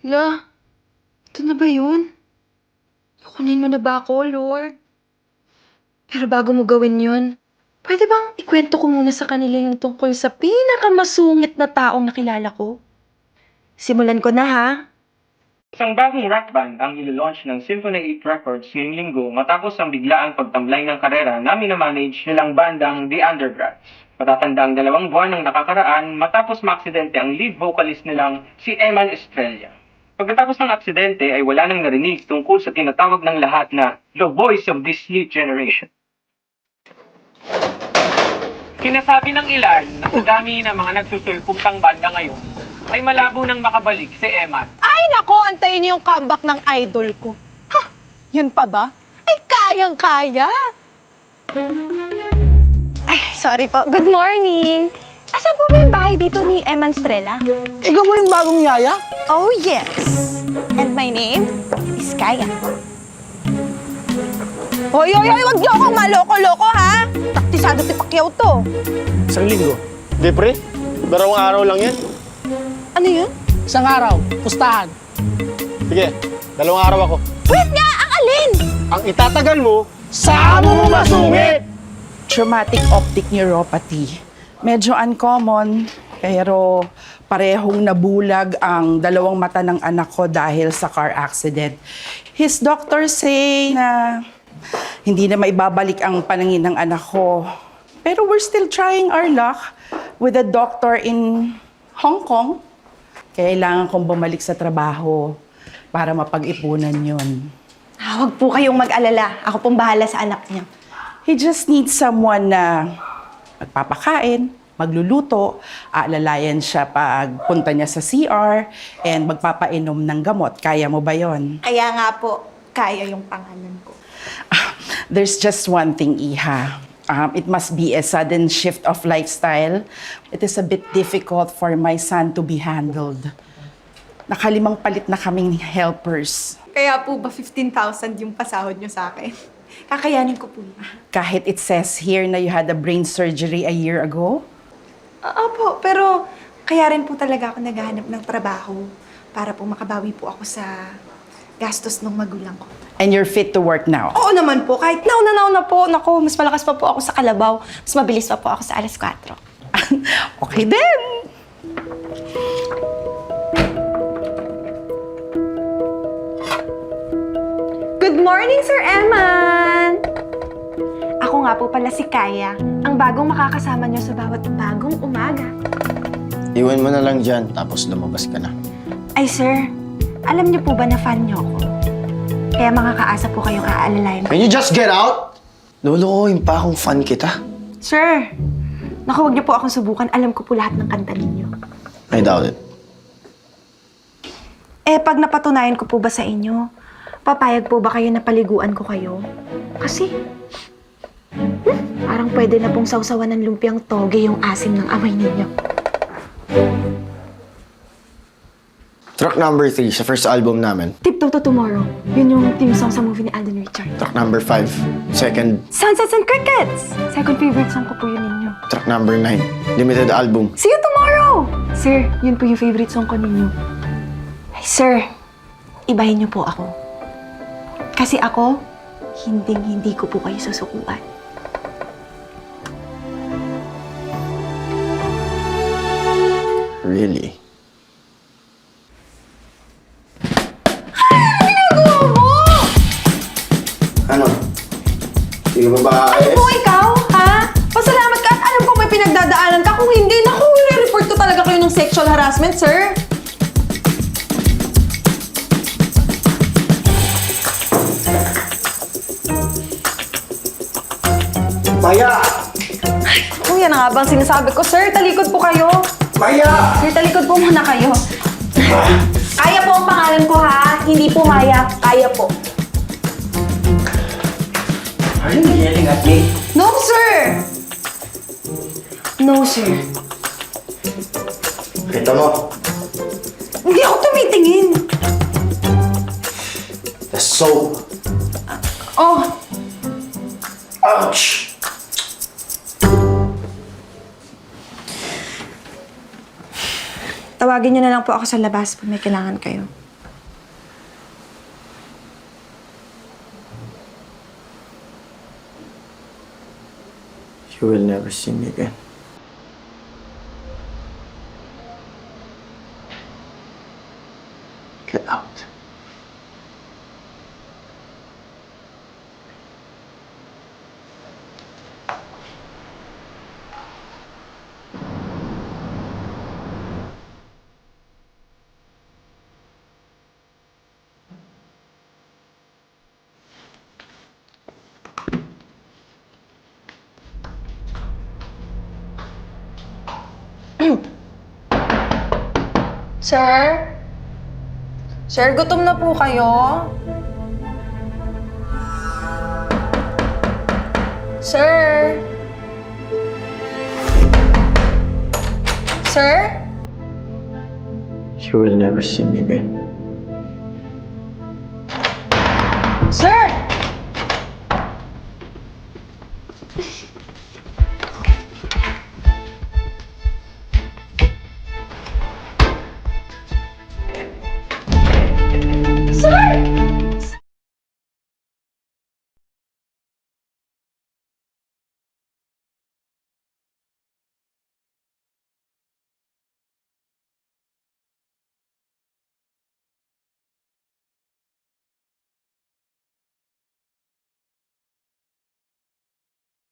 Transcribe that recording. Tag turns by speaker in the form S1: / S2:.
S1: La, ito na ba yun? Kunin mo na ba ako, Lord? Pero bago mo gawin yun, pwede bang ikwento ko muna sa kanila yung tungkol sa pinakamasungit na taong nakilala ko? Simulan ko na, ha?
S2: Isang bagong rock band ang ilo-launch ng Symphony 8 Records ngayong linggo matapos ang biglaang pagtamblay ng karera na minamanage nilang bandang The Undergrads. Matatanda ang 2 buwan ng nakakaraan matapos maaksidente ang lead vocalist nilang si Eman Estrella. Pagkatapos ng aksidente ay wala nang narinig tungkol sa tinatawag ng lahat na the voice of this new generation. Sinasabi ng ilan na sa dami ng mga nagsusulpuntang banda ngayon ay malabo nang makabalik si Eman.
S3: Ay, nako, antayin niyo yung comeback ng idol ko. Ha? Yun pa ba? Ay, kayang-kaya. Ay, sorry po. Good morning. Asan po ba yung bahay dito ni Eman Estrella?
S4: Ikaw mo yung bagong yaya?
S3: Oh, yes. And my name is Kaya. Hoy, wag niyo akong maloko-loko, ha? Taktisado si Pacquiao to.
S4: Isang linggo.
S5: Di pre, 2 araw lang yan.
S3: Ano yun?
S4: Isang araw, pustahan.
S5: Sige, 2 araw ako.
S3: Wait nga, ang alin?
S5: Ang itatagal mo, saan mo masungit?
S6: Traumatic optic neuropathy. Medyo uncommon, pero parehong nabulag ang 2 mata ng anak ko dahil sa car accident. His doctors say na hindi na maibabalik ang panangin ng anak ko. Pero we're still trying our luck with a doctor in Hong Kong. Kailangan kong bumalik sa trabaho para mapag-ipunan yun.
S3: Huwag po kayong mag-alala. Ako pong bahala sa anak niya.
S6: He just needs someone na magpapakain, magluluto, aalalayan siya pag punta niya sa CR, and magpapainom ng gamot. Kaya mo ba yon?
S3: Kaya nga po, Kaya yung pangalan ko.
S6: There's just one thing, Iha. It must be a sudden shift of lifestyle. It is a bit difficult for my son to be handled. Nakalimang palit na kaming helpers.
S3: Kaya po ba 15,000 yung pasahod niyo sa akin? Kakayanin ko po yun.
S6: Kahit it says here na you had a brain surgery a year ago.
S3: Opo, pero kaya rin po talaga ako naghahanap ng trabaho para po makabawi po ako sa gastos ng magulang ko.
S6: And you're fit to work now.
S3: Oo naman po, kahit nauna po. Naku, mas malakas pa po ako sa kalabaw. Mas mabilis pa po ako sa alas 4.
S6: Okay then.
S3: Good morning, Sir Eman! Ako nga po pala si Kaya, ang bagong makakasama niyo sa bawat bagong umaga.
S5: Iwan mo na lang dyan, tapos lumabas ka na.
S3: Ay, sir, alam niyo po ba na fan niyo ako? Kaya makakaasa po kayong aalalayan.
S5: Can you just get out? Lolokohin pa akong fan kita.
S3: Sir, naku, huwag niyo po akong subukan. Alam ko po lahat ng kanta ninyo.
S5: I doubt it.
S3: Eh, pag napatunayan ko po ba sa inyo, papayag po ba kayo na paliguan ko kayo? Kasi, parang pwede na pong sausawan ng lumpiang toge yung asim ng amoy ninyo.
S5: Track number 3 sa first album namin.
S3: Tiptoe to Tomorrow. Yun yung theme song sa movie ni Alden Richard.
S5: Track number 5, second.
S3: Sunsets and Crickets! Second favorite song ko po yun ninyo.
S5: Track number 9, limited album.
S3: See you tomorrow! Sir, yun po yung favorite song ko ninyo. Ay, sir, ibahin niyo po ako. Kasi ako, hindi ko po kayo susukuan.
S5: Really? Ano? Sige ba ba?
S3: Kung ikaw, ha? Pasalamat ka at alam ko may pinagdadaanan ka. Kung hindi, naku, report ko talaga kayo ng sexual harassment, sir.
S5: Maya!
S3: Kung yan na nga bang sinasabi ko, sir, talikod po kayo.
S5: Maya!
S3: Sir, talikod po muna kayo. Kaya po ang pangalan ko, ha? Hindi po Maya, Kaya po.
S5: Are you yelling at me?
S3: No, sir! No, sir.
S5: Kita mo,
S3: Hindi ako tumitingin.
S5: the soap.
S3: Oh,
S5: Ouch!
S3: tawagin niyo na lang po ako sa labas pag may kailangan kayo.
S5: You will never see me again. Get out.
S1: Sir? Sir, gutom na po kayo? Sir? Sir?
S5: You will never see me again.
S1: Sir!